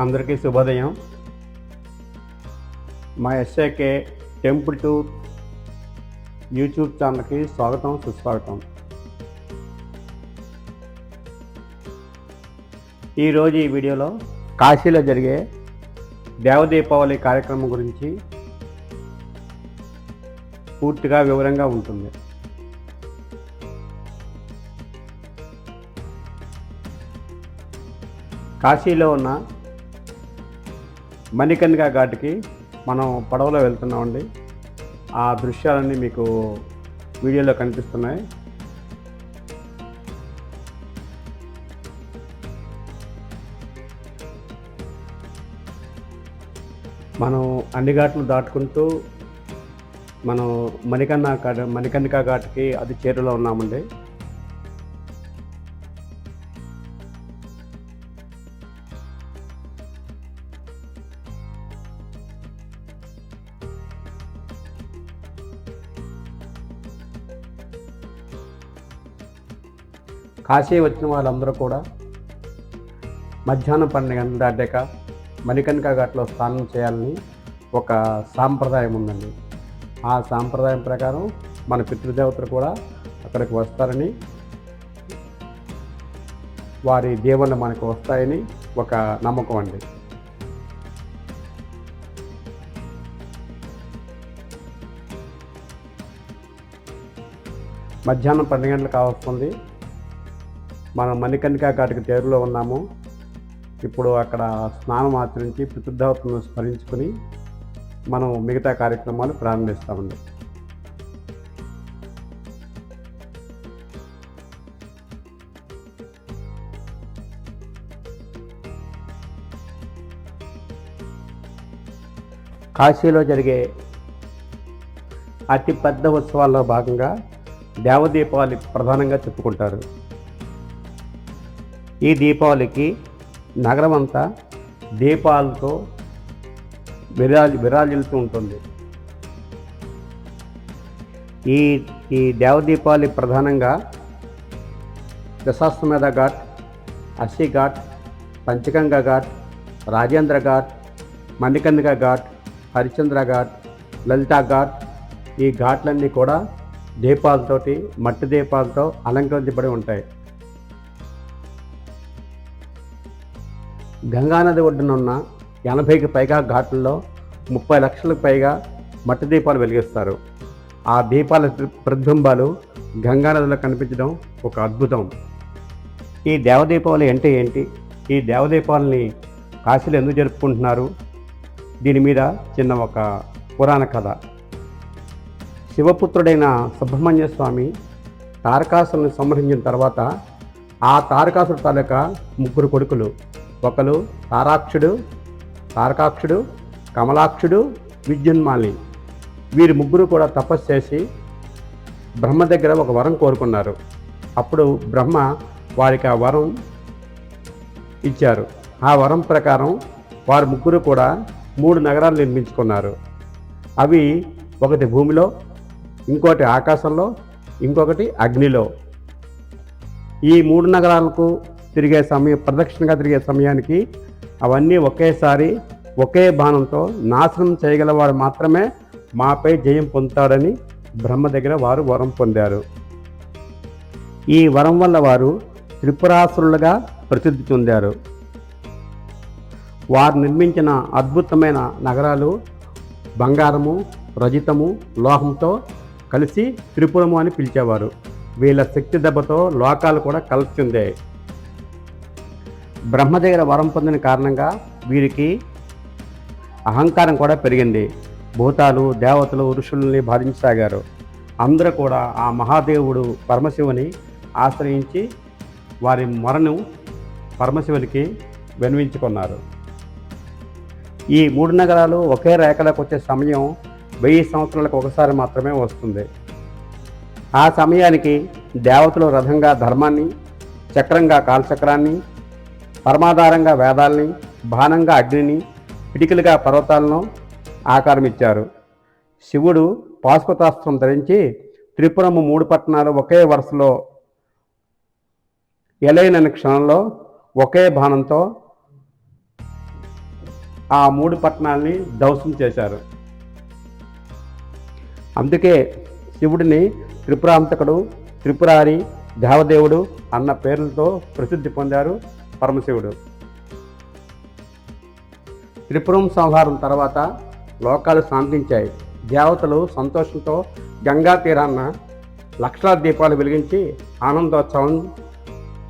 అందరికీ శుభోదయం. మా ఎస్ఏకే టెంపుల్ టూర్ యూట్యూబ్ ఛానల్కి స్వాగతం, సుస్వాగతం. ఈరోజు ఈ వీడియోలో కాశీలో జరిగే దేవదీపావళి కార్యక్రమం గురించి పూర్తిగా వివరంగా ఉంటుంది. కాశీలో ఉన్న మణికర్ణికా ఘాట్కి మనం పడవలో వెళ్తున్నామండి. ఆ దృశ్యాలన్నీ మీకు వీడియోలో కనిపిస్తున్నాయి. మనం అన్ని ఘాట్లు దాటుకుంటూ మనం మణికర్ణికా ఘాట్కి అది చేరులో ఉన్నామండి. కాశీ వచ్చిన వాళ్ళందరూ కూడా మధ్యాహ్నం 12 గంటలు దాటాక మణికర్ణికా ఘాట్లో స్నానం చేయాలని ఒక సాంప్రదాయం ఉందండి. ఆ సాంప్రదాయం ప్రకారం మన పితృదేవతలు కూడా అక్కడికి వస్తారని, వారి దేవుళ్ళు మనకు వస్తాయని ఒక నమ్మకం అండి. మధ్యాహ్నం 12 గంటలు కావస్తుంది. మనం మణికర్ణికా ఘాట్కి చేరులో ఉన్నాము. ఇప్పుడు అక్కడ స్నానం ఆచరించి పితృదేవతలను స్మరించుకుని మనం మిగతా కార్యక్రమాలు ప్రారంభిస్తామండి. కాశీలో జరిగే అతి పెద్ద ఉత్సవాల్లో భాగంగా దేవదీపావళి ప్రధానంగా చెప్పుకుంటారు. ఈ దీపావళికి నగరం అంతా దీపాలతో విరాజిల్లుతూ ఉంటుంది. ఈ దేవదీపావళి ప్రధానంగా దశాశ్వమేధ ఘాట్, అస్సీ ఘాట్, పంచగంగా ఘాట్, రాజేంద్ర ఘాట్, మణికర్ణికా ఘాట్, హరిశ్చంద్ర ఘాట్, లలితా ఘాట్, ఈ ఘాట్లన్నీ కూడా దీపాలతోటి, మట్టి దీపాలతో అలంకరించబడి ఉంటాయి. గంగానది ఒడ్డున ఉన్న 80కి పైగా ఘాట్లలో 30 లక్షలకు పైగా మట్టి దీపాలు వెలిగిస్తారు. ఆ దీపాల ప్రతిబింబాలు గంగానదిలో కనిపించడం ఒక అద్భుతం. ఈ దేవదీపావళి అంటే ఏంటి? ఈ దేవదీపావళిని కాశీలో ఎందుకు జరుపుకుంటున్నారు? దీని మీద చిన్న ఒక పురాణ కథ. శివపుత్రుడైన సుబ్రహ్మణ్య స్వామి తారకాసురుని సంహరించిన తర్వాత ఆ తారకాసురు తాలూకా 3 కొడుకులు, ఒకరు తారకాక్షుడు, కమలాక్షుడు, విద్యున్మాలి, వీరి 3 కూడా తపస్సు చేసి బ్రహ్మ దగ్గర ఒక వరం కోరుకున్నారు. అప్పుడు బ్రహ్మ వారికి ఆ వరం ఇచ్చారు. ఆ వరం ప్రకారం వారు 3 కూడా 3 నగరాలు నిర్మించుకున్నారు. అవి ఒకటి భూమిలో, ఇంకోటి ఆకాశంలో, ఇంకొకటి అగ్నిలో. ఈ 3 నగరాలకు ప్రదక్షిణగా తిరిగే సమయానికి అవన్నీ ఒకేసారి ఒకే బాణంతో నాశనం చేయగలవాడు మాత్రమే మాపై జయం పొందుతాడని బ్రహ్మ దగ్గర వారు వరం పొందారు. ఈ వరం వల్ల వారు త్రిపురాసురులుగా ప్రసిద్ధి చెందారు. వారు నిర్మించిన అద్భుతమైన నగరాలు బంగారము, రజితము, లోహంతో కలిసి త్రిపురము అని పిలిచేవారు. వీళ్ళ శక్తి దెబ్బతో లోకాలు కూడా కలిసి చెందాయి. బ్రహ్మ దగ్గర వరం పొందిన కారణంగా వీరికి అహంకారం కూడా పెరిగింది. భూతాలు, దేవతలు, ఋషుల్ని బాధించసాగారు. అందరూ కూడా ఆ మహాదేవుడు పరమశివుని ఆశ్రయించి వారి మొరను పరమశివునికి విన్నవించుకున్నారు. ఈ 3 నగరాలు ఒకే రేఖలోకి వచ్చే సమయం 1000 సంవత్సరాలకు ఒకసారి మాత్రమే వస్తుంది. ఆ సమయానికి దేవతలు రథంగా ధర్మాన్ని, చక్రంగా కాలచక్రాన్ని, పరమాధారంగా వేదాల్ని, బాణంగా అగ్నిని, పిడికిలుగా పర్వతాలను ఆకారమిచ్చారు. శివుడు పాశుపతాస్త్రం ధరించి త్రిపురము 3 పట్టణాలు ఒకే వరుసలో ఎలైన క్షణంలో ఒకే బాణంతో ఆ 3 పట్టణాలని ధ్వంసం చేశారు. అందుకే శివుడిని త్రిపురాంతకుడు, త్రిపురారి, దేవదేవుడు అన్న పేర్లతో ప్రసిద్ధి పొందారు పరమశివుడు. త్రిపురం సంహారం తర్వాత లోకాలు శాంతించాయి. దేవతలు సంతోషంతో గంగా తీరాన్న లక్షలాది దీపాలు వెలిగించి ఆనందోత్సవం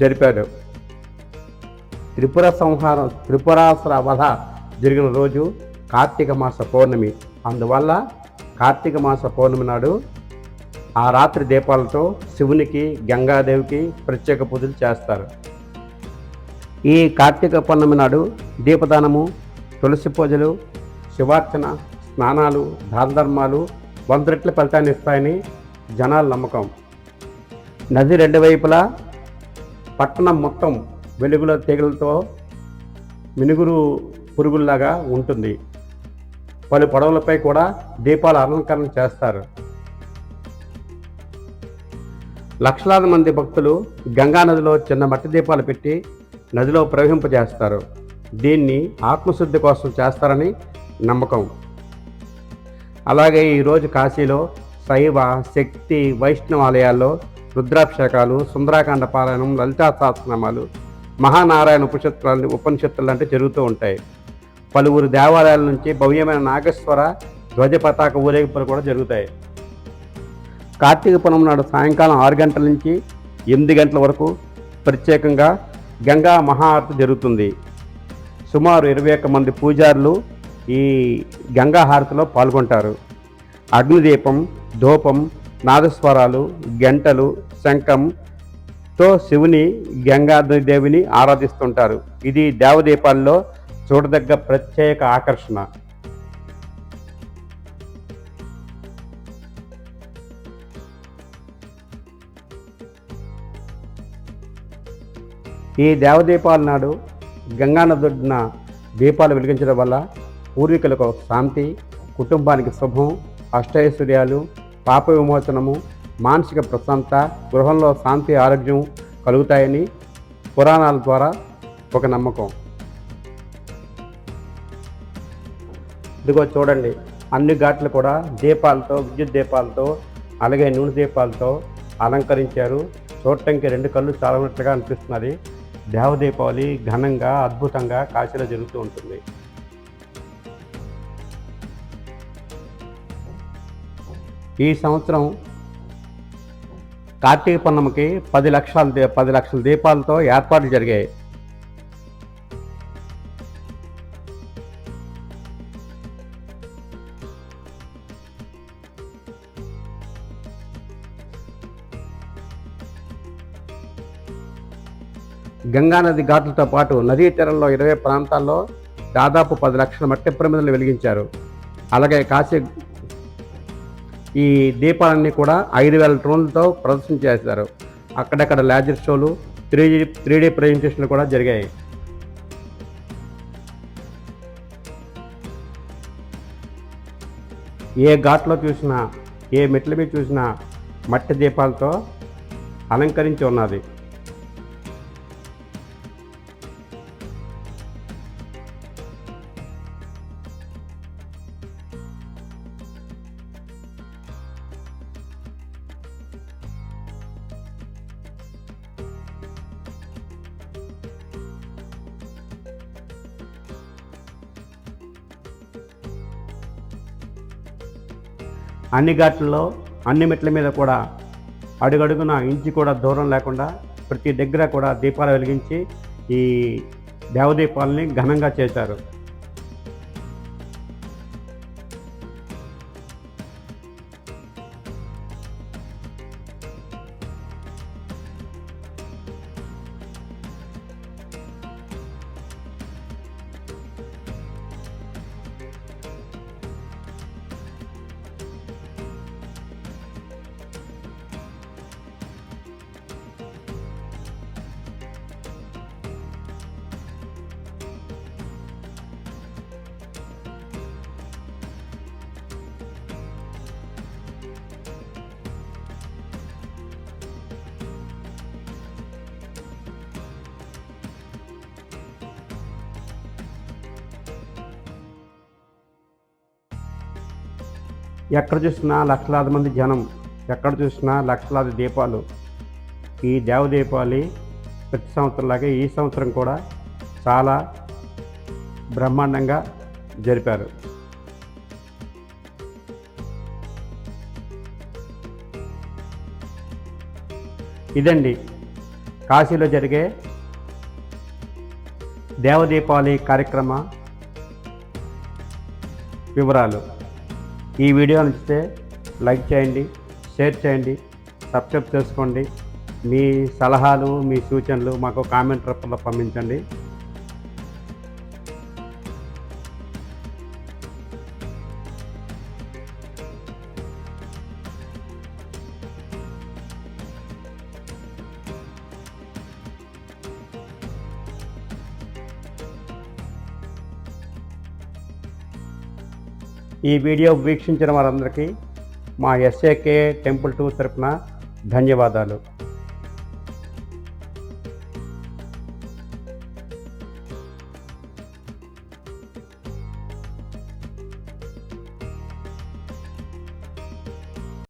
జరిపారు. త్రిపురాసుర వధ జరిగిన రోజు కార్తీక మాస పౌర్ణమి. అందువల్ల కార్తీక మాస పౌర్ణమి నాడు ఆ రాత్రి దీపాలతో శివునికి, గంగాదేవికి ప్రత్యేక పూజలు చేస్తారు. ఈ కార్తీక పౌర్ణమి నాడు దీపదానము, తులసి పూజలు, శివార్చన, స్నానాలు, దాన ధర్మాలు 100 రెట్ల ఫలితాన్ని ఇస్తాయని జనాల నమ్మకం. నది 2 వైపులా పట్టణం మొత్తం వెలుగుల తీగలతో మినుగురు పురుగుల్లాగా ఉంటుంది. పలు పడవలపై కూడా దీపాల అలంకరణ చేస్తారు. లక్షలాది మంది భక్తులు గంగా నదిలో చిన్న మట్టి దీపాలు పెట్టి నదిలో ప్రవహింపజేస్తారు. దీన్ని ఆత్మశుద్ధి కోసం చేస్తారని నమ్మకం. అలాగే ఈరోజు కాశీలో శైవ, శక్తి, వైష్ణవ ఆలయాల్లో రుద్రాభిషేకాలు, సుందరాకాండ పారాయణం, లలితా సహస్రనామాలు, మహానారాయణ ఉపనిషత్తులు అంటే జరుగుతూ ఉంటాయి. పలువురు దేవాలయాల నుంచి భవ్యమైన నాగేశ్వర ధ్వజ పతాక ఊరేగింపులు కూడా జరుగుతాయి. కార్తీక పౌర్ణమి నాడు సాయంకాలం 6 గంటల నుంచి 8 గంటల వరకు ప్రత్యేకంగా గంగా మహాఆరతి జరుగుతుంది. సుమారు 21 మంది పూజారులు ఈ గంగా హారతిలో పాల్గొంటారు. అగ్నిదీపం, ధూపం, నాదస్వరాలు, గంటలు, శంఖంతో శివుని, గంగాదేవిని ఆరాధిస్తుంటారు. ఇది దేవదీపాల్లో చూడదగ్గ ప్రత్యేక ఆకర్షణ. ఈ దేవదీపాల నాడు గంగానదున దీపాలు వెలిగించడం వల్ల పూర్వీకులకు శాంతి, కుటుంబానికి శుభం, అష్టైశ్వర్యాలు, పాప విమోచనము, మానసిక ప్రశాంతత, గృహంలో శాంతి, ఆరోగ్యం కలుగుతాయని పురాణాల ద్వారా ఒక నమ్మకం. ఇదిగో చూడండి, అన్ని ఘాట్లు కూడా దీపాలతో, విద్యుత్ దీపాలతో, అలాగే నూనె దీపాలతో అలంకరించారు. చూడటానికి 2 కళ్ళు చాలనట్లుగా అనిపిస్తున్నది. దేవదీపావళి ఘనంగా, అద్భుతంగా కాశీలో జరుగుతూ ఉంటుంది. ఈ సంవత్సరం కార్తీక పౌర్ణమికి 10 లక్షల దీపాలతో ఏర్పాట్లు జరిగాయి. గంగానది ఘాట్లతో పాటు నదీ తీరంలో 20 ప్రాంతాల్లో దాదాపు 10 లక్షల మట్టి ప్రమిదలు వెలిగించారు. అలాగే కాశీ ఈ దీపాలన్నీ కూడా 5,000 డ్రోన్లతో ప్రదర్శన చేశారు. అక్కడక్కడ లేజర్ షోలు, 3D ప్రజెంటేషన్లు కూడా జరిగాయి. ఏ ఘాట్లో చూసినా, ఏ మెట్ల మీద చూసినా మట్టి దీపాలతో అలంకరించి ఉన్నది. అన్ని ఘాట్లలో, అన్ని మెట్ల మీద కూడా అడుగడుగున ఇంచి కూడా దూరం లేకుండా ప్రతి దగ్గర కూడా దీపాలు వెలిగించి ఈ దేవదీపాలని ఘనంగా చేశారు. ఎక్కడ చూసినా లక్షలాది మంది జనం, ఎక్కడ చూసినా లక్షలాది దీపాలు. ఈ దేవదీపావళి ప్రతి సంవత్సరంలాగే ఈ సంవత్సరం కూడా చాలా బ్రహ్మాండంగా జరిపారు. ఇదండి కాశీలో జరిగే దేవదీపావళి కార్యక్రమ వివరాలు. ఈ వీడియో నచ్చితే లైక్ చేయండి, షేర్ చేయండి, సబ్స్క్రైబ్ చేసుకోండి. మీ సలహాలు, మీ సూచనలు మాకు కామెంట్ రూపంలో పంపించండి. ఈ వీడియో వీక్షించిన వారందరికీ మా SAK టెంపుల్ 2 తరపున ధన్యవాదాలు.